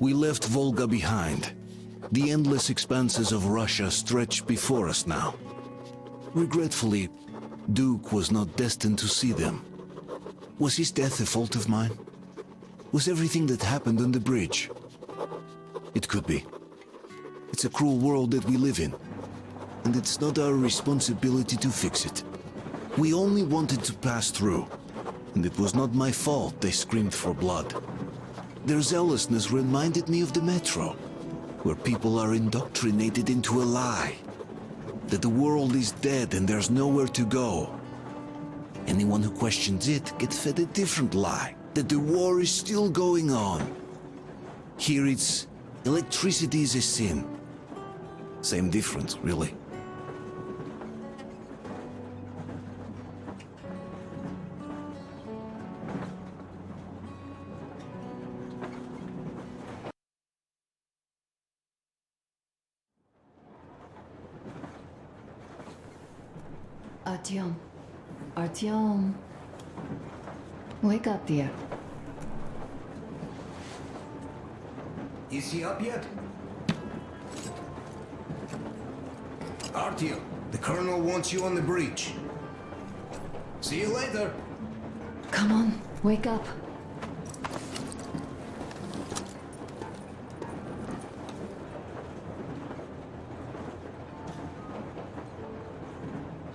We left Volga behind. The endless expanses of Russia stretch before us now. Regretfully, Duke was not destined to see them. Was his death a fault of mine? Was everything that happened on the bridge? It could be. It's a cruel world that we live in, and it's not our responsibility to fix it. We only wanted to pass through, and it was not my fault they screamed for blood. Their zealousness reminded me of the metro, where people are indoctrinated into a lie, that the world is dead and there's nowhere to go. Anyone who questions it gets fed a different lie, that the war is still going on. Here it's electricity is a sin. Same difference, really. Artyom. Artyom. Wake up, dear. Is he up yet? Artyom, the colonel wants you on the breach. See you later. Come on, wake up.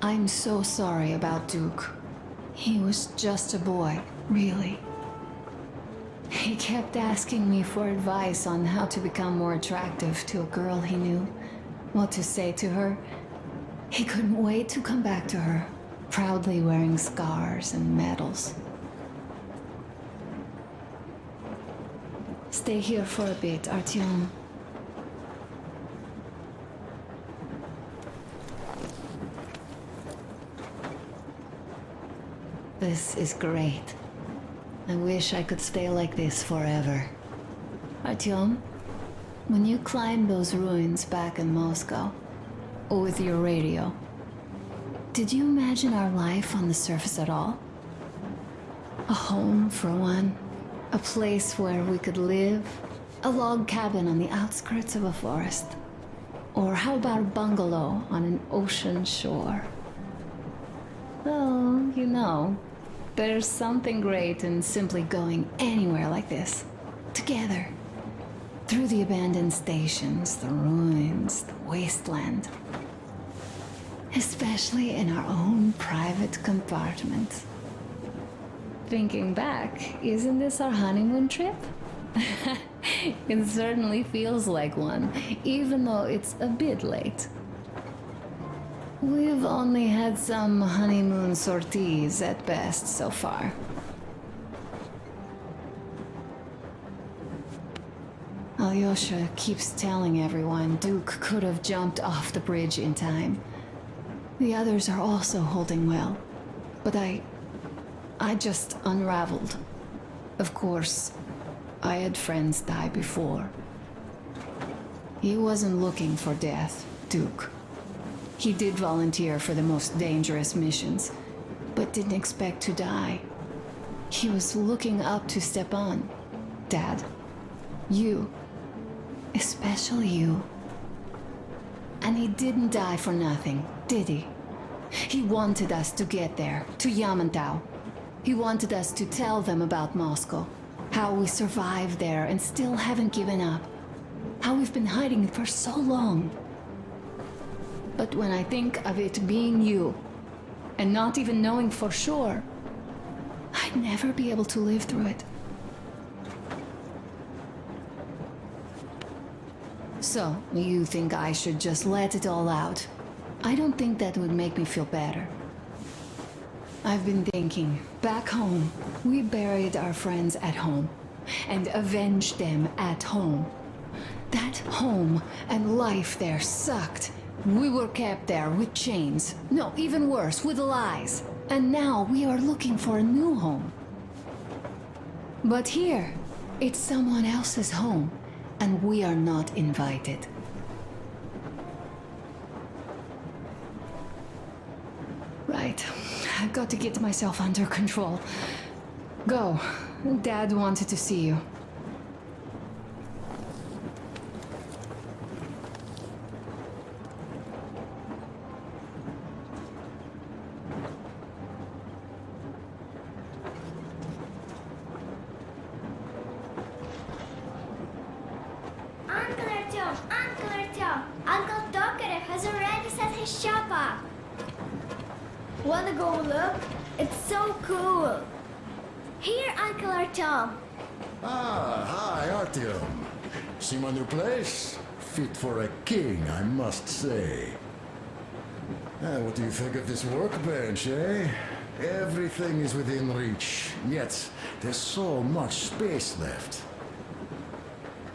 I'm so sorry about Duke. He was just a boy, really. He kept asking me for advice on how to become more attractive to a girl he knew, what to say to her. He couldn't wait to come back to her, proudly wearing scars and medals. Stay here for a bit, Artyom. This is great. I wish I could stay like this forever. Artyom, when you climbed those ruins back in Moscow, with your radio, did you imagine our life on the surface at all? A home, for one. A place where we could live. A log cabin on the outskirts of a forest. Or how about a bungalow on an ocean shore? Well, you know, there's something great in simply going anywhere like this, together, through the abandoned stations, the ruins, the wasteland. Especially in our own private compartment. Thinking back, isn't this our honeymoon trip? It certainly feels like one, even though it's a bit late. We've only had some honeymoon sorties at best so far. Alyosha keeps telling everyone Duke could have jumped off the bridge in time. The others are also holding well, but I just unraveled. Of course, I had friends die before. He wasn't looking for death, Duke. He did volunteer for the most dangerous missions, but didn't expect to die. He was looking up to Stepan. Dad, you, especially you. And he didn't die for nothing, did he? He wanted us to get there, to Yamantau. He wanted us to tell them about Moscow, how we survived there and still haven't given up, how we've been hiding it for so long. But when I think of it being you, and not even knowing for sure, I'd never be able to live through it. So, you think I should just let it all out? I don't think that would make me feel better. I've been thinking, back home, we buried our friends at home, and avenged them at home. That home and life there sucked. We were kept there with chains. No, even worse, with lies. And now we are looking for a new home. But here, it's someone else's home, and we are not invited. Right, I've got to get myself under control. Go. Dad wanted to see you. shop up. Wanna go look? It's so cool. Here, Uncle Artyom. Ah, hi, Artyom. See my new place? Fit for a king, I must say. What do you think of this workbench, eh? Everything is within reach, yet there's so much space left.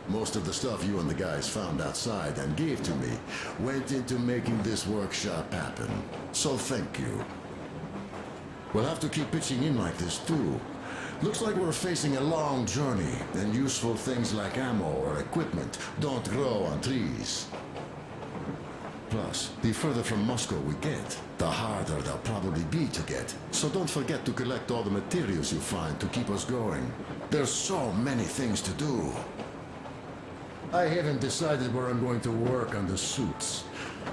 Most of the stuff you and the guys found outside and gave to me went into making this workshop happen. So thank you. We'll have to keep pitching in like this too. Looks like we're facing a long journey, and useful things like ammo or equipment don't grow on trees. Plus, the further from Moscow we get, the harder they'll probably be to get. So don't forget to collect all the materials you find to keep us going. There's so many things to do. I haven't decided where I'm going to work on the suits,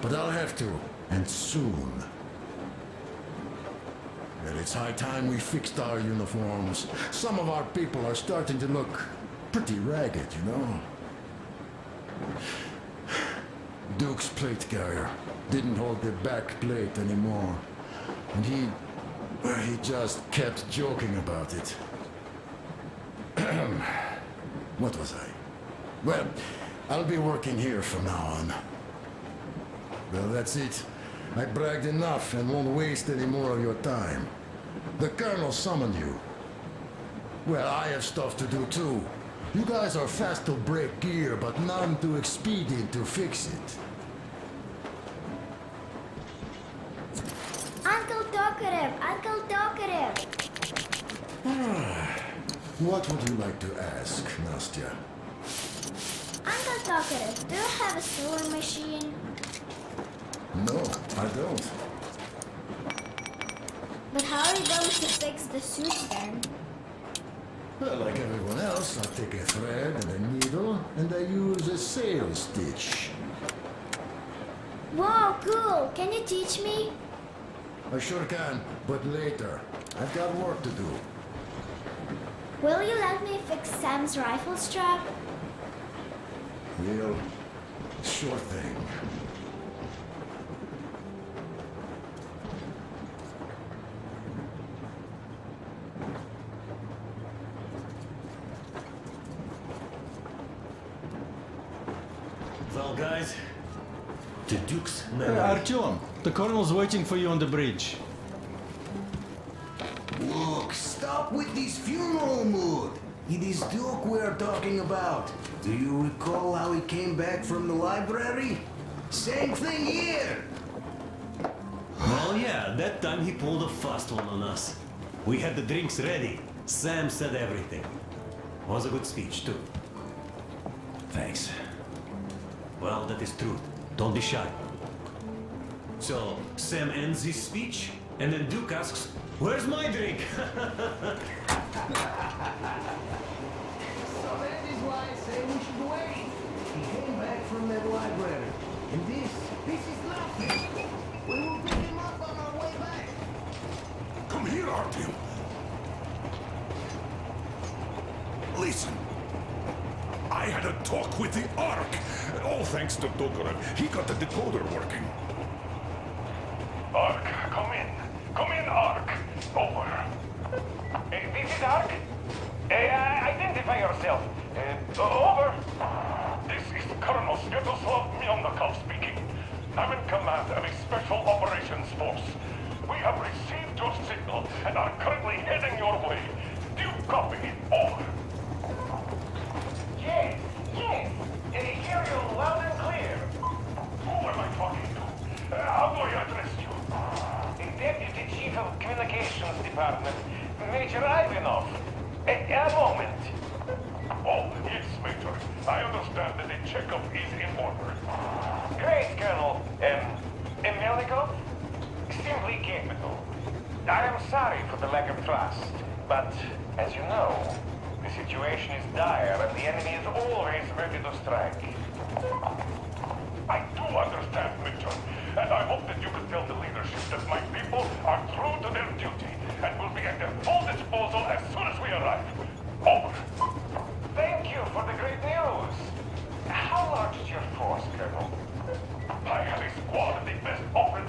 but I'll have to, and soon. And it's high time we fixed our uniforms. Some of our people are starting to look pretty ragged, you know? Duke's plate carrier didn't hold the back plate anymore. And he just kept joking about it. What was I? Well, I'll be working here from now on. Well, that's it. I bragged enough and won't waste any more of your time. The Colonel summoned you. Well, I have stuff to do too. You guys are fast to break gear, but none too expedient to fix it. Uncle Tokarev! Uncle Tokarev! What would you like to ask, Nastya? Uncle Tokarev, do you have a sewing machine? No, I don't. But how are you going to fix the suits then? Well, like everyone else, I take a thread and a needle, and I use a sail stitch. Wow, cool! Can you teach me? I sure can, but later. I've got work to do. Will you let me fix Sam's rifle strap? Well, sure thing. Well, guys, the Duke's memory. Artyom, the colonel's waiting for you on the bridge. Look, stop with this funeral mood. It is Duke we're talking about. Do you recall how he came back from the library? Same thing here. Well, yeah, that time he pulled a fast one on us. We had the drinks ready. Sam said everything. Was a good speech, too. Thanks. Well, that is truth. Don't be shy. So, Sam ends his speech, and then Duke asks, "Where's my drink?" So that is why I say we should wait. He came back from that library. And this is nothing. We will pick him up on our way back. Come here, Artyom. Listen. I had a talk with the Ark. All thanks to Tokarev. He got the decoder working. Ark, come in. Come in, Ark. Over. This is Ark. Identify yourself. Over. This is Colonel Sviatoslav Myonnikov speaking. I'm in command of a special operations force. We have received your signal and are currently heading your way. Do you copy? Over. Yes. Hear you loud and clear. Who am I talking to? How do I address you? The Deputy Chief of Communications Department, Major Ivanov. A moment. Oh, yes, Major. I understand that the checkup is in order. Great, Colonel. Melnikov? Simply capital. I am sorry for the lack of trust, but as you know, the situation is dire and the enemy is always ready to strike. I do understand, Major, and I hope that you can tell the leadership that my people are true to their duty and will be at their full disposal as soon as we arrive. Over. Thank you for the great news. How large is your force, Colonel? I have a squad of the best operators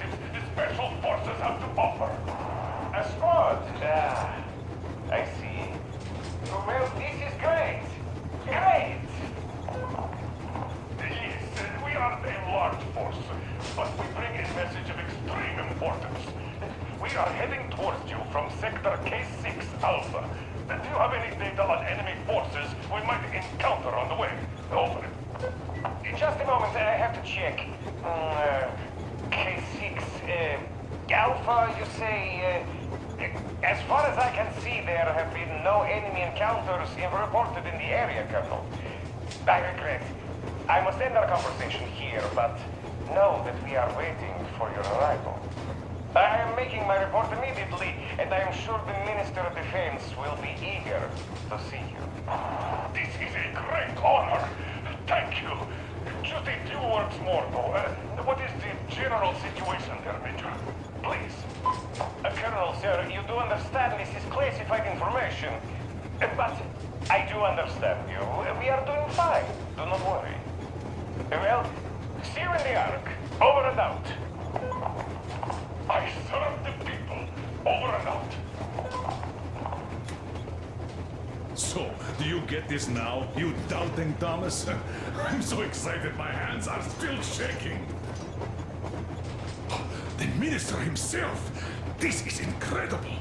6 Alpha. Do you have any data on enemy forces we might encounter on the way? Over. Just a moment, I have to check. K6, Alpha, you say... as far as I can see, there have been no enemy encounters reported in the area, Colonel. I regret. I must end our conversation here, but know that we are waiting for your arrival. I am making my report immediately, and I am sure the Minister of Defense will be eager to see you. This is a great honor. Thank you. Just a few words more, though. What is the general situation there, Major? Please. Colonel, sir, you do understand this is classified information. But I do understand you. We are doing fine. Do not worry. Well, see you in the Ark. Over and out. I serve the people. Over and out. So, do you get this now, you doubting Thomas? I'm so excited my hands are still shaking. The minister himself! This is incredible!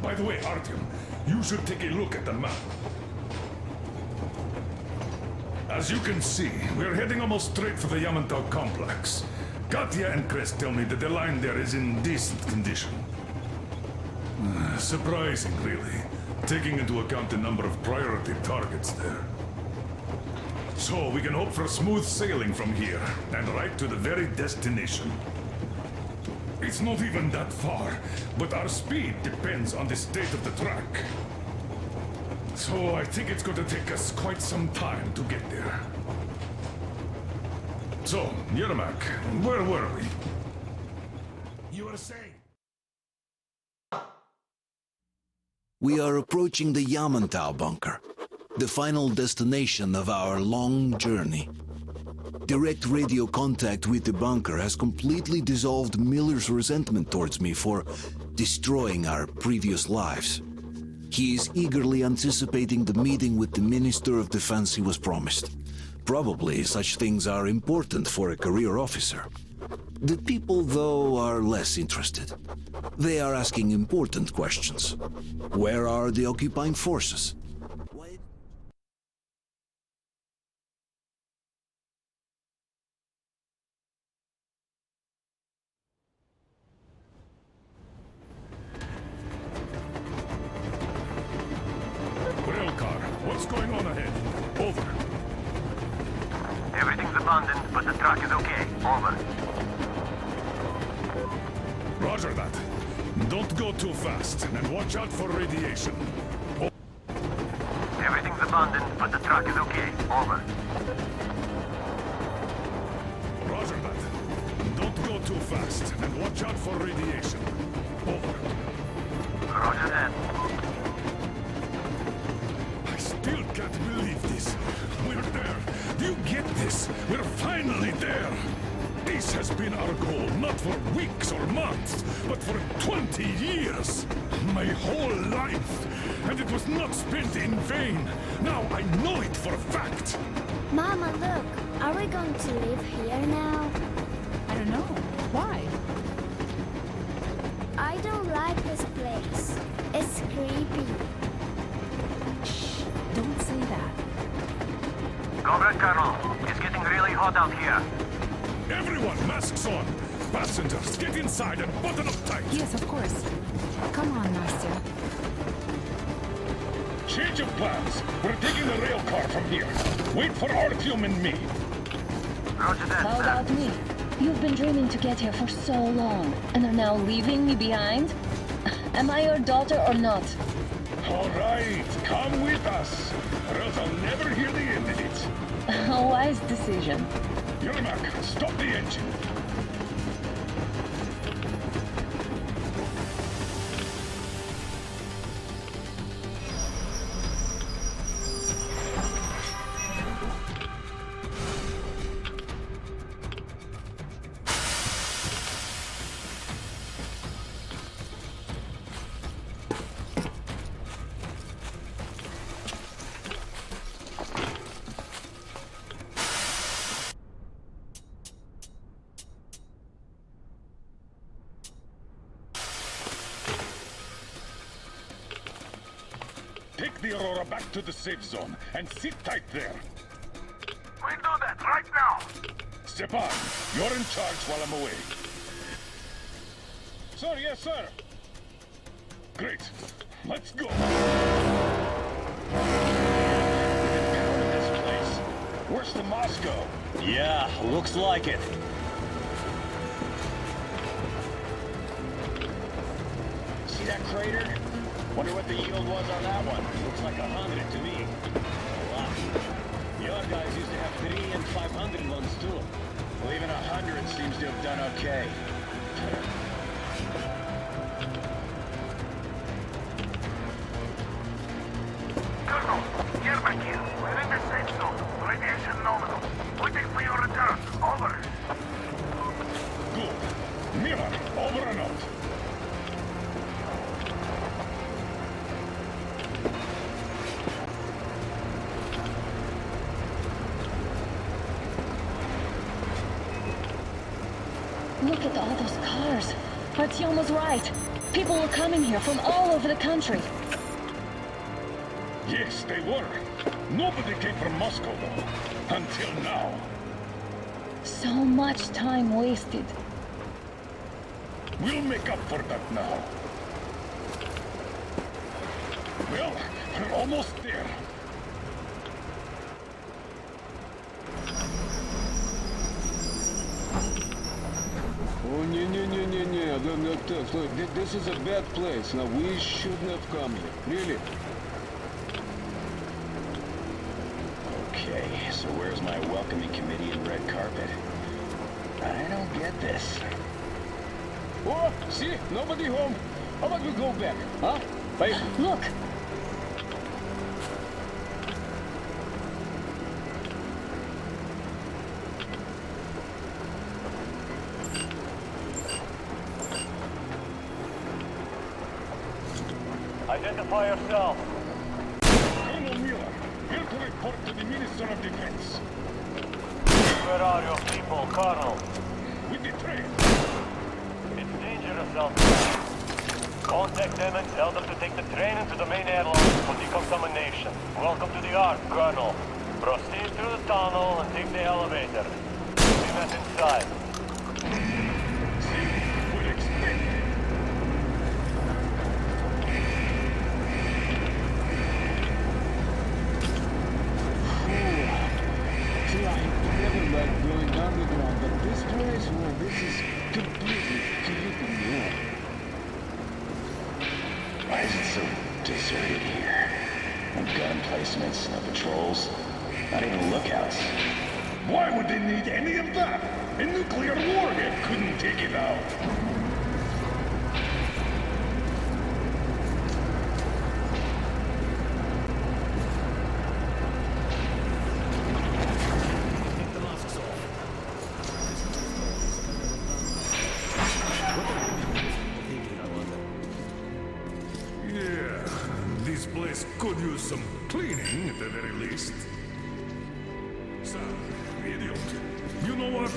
By the way, Artyom, you should take a look at the map. As you can see, we're heading almost straight for the Yamantau complex. Katya and Crest tell me that the line there is in decent condition. Surprising, really, taking into account the number of priority targets there. So we can hope for smooth sailing from here, and right to the very destination. It's not even that far, but our speed depends on the state of the track. So I think it's going to take us quite some time to get there. So, Yermak, where were we? You were saying... We are approaching the Yamantau bunker, the final destination of our long journey. Direct radio contact with the bunker has completely dissolved Miller's resentment towards me for destroying our previous lives. He is eagerly anticipating the meeting with the Minister of Defense he was promised. Probably such things are important for a career officer. The people, though, are less interested. They are asking important questions. Where are the occupying forces? Railcar, what's going on ahead? Over. Everything's abandoned, but the truck is okay. Over. Roger that. Don't go too fast, and watch out for radiation. Everything's abandoned, but the truck is okay. Over. Roger that. Don't go too fast, and watch out for radiation. Over. Roger that. I still can't believe this. We're there. Do you get this? We're finally there. This has been our goal, not for weeks or months, but for 20 years. My whole life. And it was not spent in vain. Now I know it for a fact. Mama, look. Are we going to live here now? I don't know. Why? I don't like this place. It's creepy. Shh. Don't say that. Comrade Colonel, it's getting really hot out here. Everyone, masks on. Passengers, get inside and button up tight. Yes, of course. Come on, Nastya. Change of plans. We're taking the rail car from here. Wait for Artyom and me. Roger that, How sir. about me? You've been dreaming to get here for so long, and are now leaving me behind? Am I your daughter or not? All right, come with us, or else I'll never hear the end of it. A wise decision. Yermak, stop the engine. the Aurora back to the safe zone and sit tight there. We'll do that right now. Stepan, you're in charge while I'm away. Sir, yes, sir. Great. Let's go. This place. Worse than Moscow. Yeah, looks like it. See that crater? Wonder what the yield was on that one. Looks like 100 to me. A lot. Your guys used to have 3 and 500 ones too. Well, even 100 seems to have done okay. Colonel, get back here. We're in the safe zone. Radiation nominal. Waiting for your return. Over. Good. Miller, over and out. Look at all those cars. Artyom was right. People were coming here from all over the country. Yes, they were. Nobody came from Moscow, though. Until now. So much time wasted. We'll make up for that now. Well, we're almost there. Oh, no, this is a bad place. Now, we shouldn't have come here. Really? Okay, so where's my welcoming committee and red carpet? I don't get this. Oh, see? Nobody home. How about we go back, huh? Bye. Look! Identify yourself. Colonel Miller, here to report to the Minister of Defense. Where are your people, Colonel? With the train. It's dangerous out there. Contact them and tell them to take the train into the main airlock for decontamination. Welcome to the Ark, Colonel. Proceed through the tunnel and take the elevator. See that inside. We're expected. See, I never liked going underground, but this place, well, this is completely new. Why is it so deserted here? No gun placements, no patrols, not even lookouts. Why would they need any of that? A nuclear warhead couldn't take it out. Take the masks off. Thinking I was Yeah, this place could use some cleaning at the very least. Sam, idiot. You know what?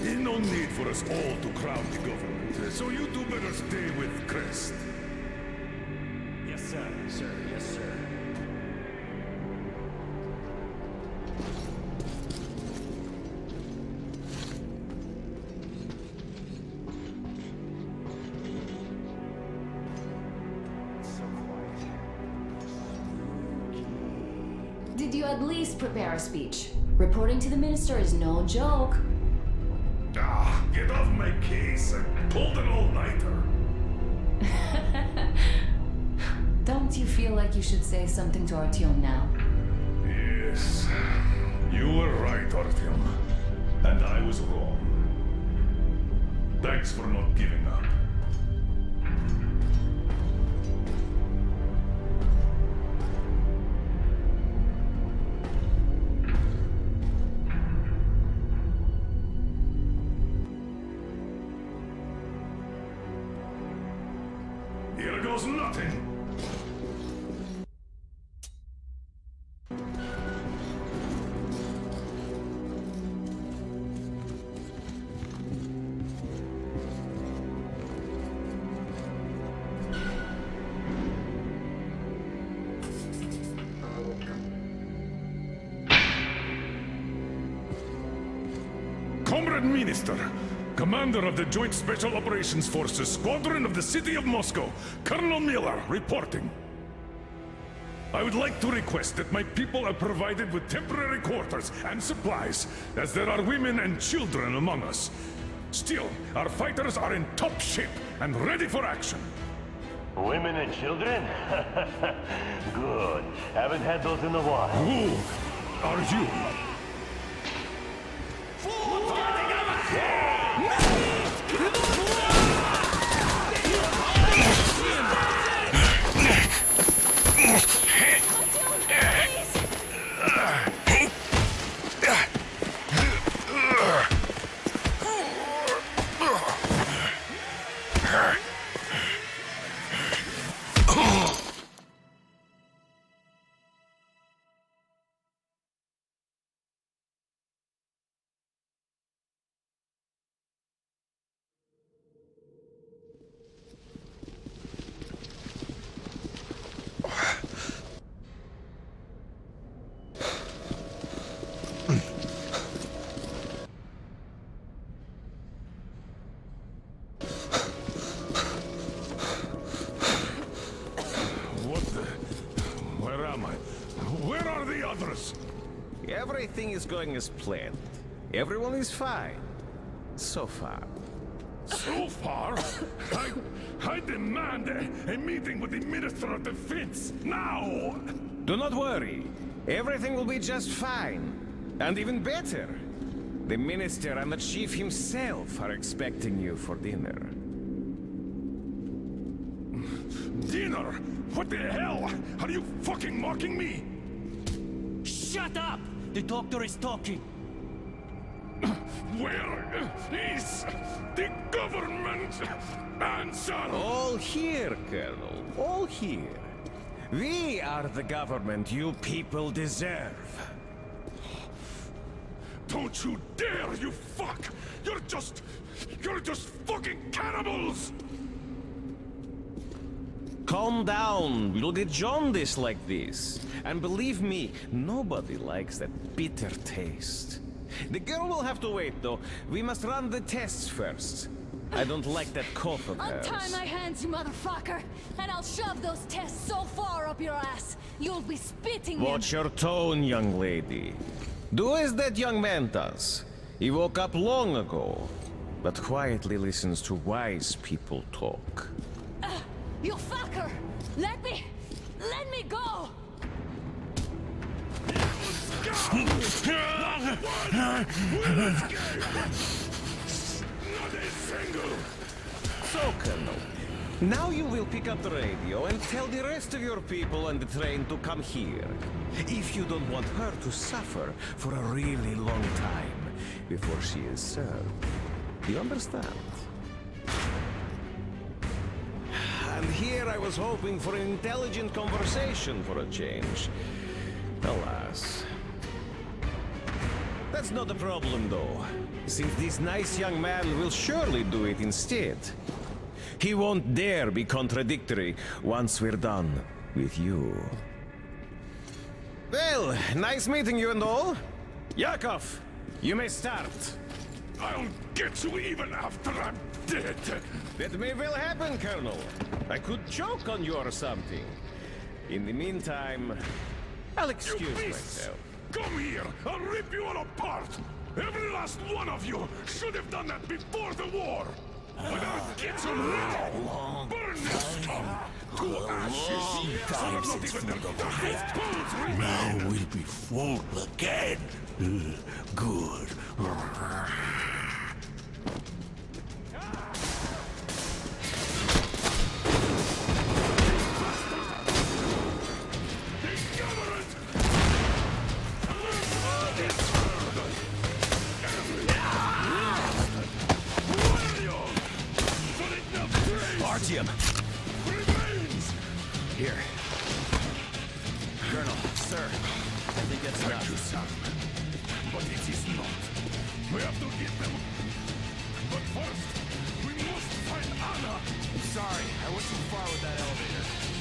There's no need for us all to crowd the government, so you two better stay with Crest. Yes, sir. Sir, yes, sir. Did you at least prepare a speech? Reporting to the minister is no joke. Ah, get off my case. I pulled an all-nighter. Don't you feel like you should say something to Artyom now? Yes, you were right, Artyom. And I was wrong. Thanks for not giving up. Here goes nothing. Foreign Minister, Commander of the Joint Special Operations Forces, Squadron of the City of Moscow, Colonel Miller, reporting. I would like to request that my people are provided with temporary quarters and supplies, as there are women and children among us. Still, our fighters are in top shape and ready for action. Women and children? Good. Haven't had those in a while. Who are you? Everything is going as planned. Everyone is fine. So far. So far? I demand a meeting with the Minister of Defense, now! Do not worry. Everything will be just fine. And even better. The Minister and the Chief himself are expecting you for dinner. Dinner? What the hell? Are you fucking mocking me? Shut up! The doctor is talking. Where is the government answer? All here, Colonel. All here. We are the government you people deserve. Don't you dare, you fuck! You're just fucking cannibals! Calm down. We'll get jaundice like this. And believe me, nobody likes that bitter taste. The girl will have to wait, though. We must run the tests first. I don't like that cough of hers. Untie my hands, you motherfucker! And I'll shove those tests so far up your ass, you'll be spitting Watch your tone, young lady. Do as that young man does. He woke up long ago, but quietly listens to wise people talk. You fucker! Let me go! So, Colonel, now you will pick up the radio and tell the rest of your people on the train to come here. If you don't want her to suffer for a really long time before she is served. You understand? And here I was hoping for an intelligent conversation for a change. Alas. That's not a problem, though, since this nice young man will surely do it instead. He won't dare be contradictory once we're done with you. Well, nice meeting you and all. Yakov, you may start. I'll get you even after I'm dead. That may well happen, Colonel. I could choke on you or something. In the meantime, I'll excuse myself. Come here! I'll rip you all apart! Every last one of you should have done that before the war! But I'll get you now! Burn your scum to ashes! Sometimes it's full of life. Now we'll be full again. Good. Artyom! Here. Colonel, sir, I think that's Thank enough. you, son. But it is not. We have to get them. But first, we must find Anna. Sorry, I went too far with that elevator.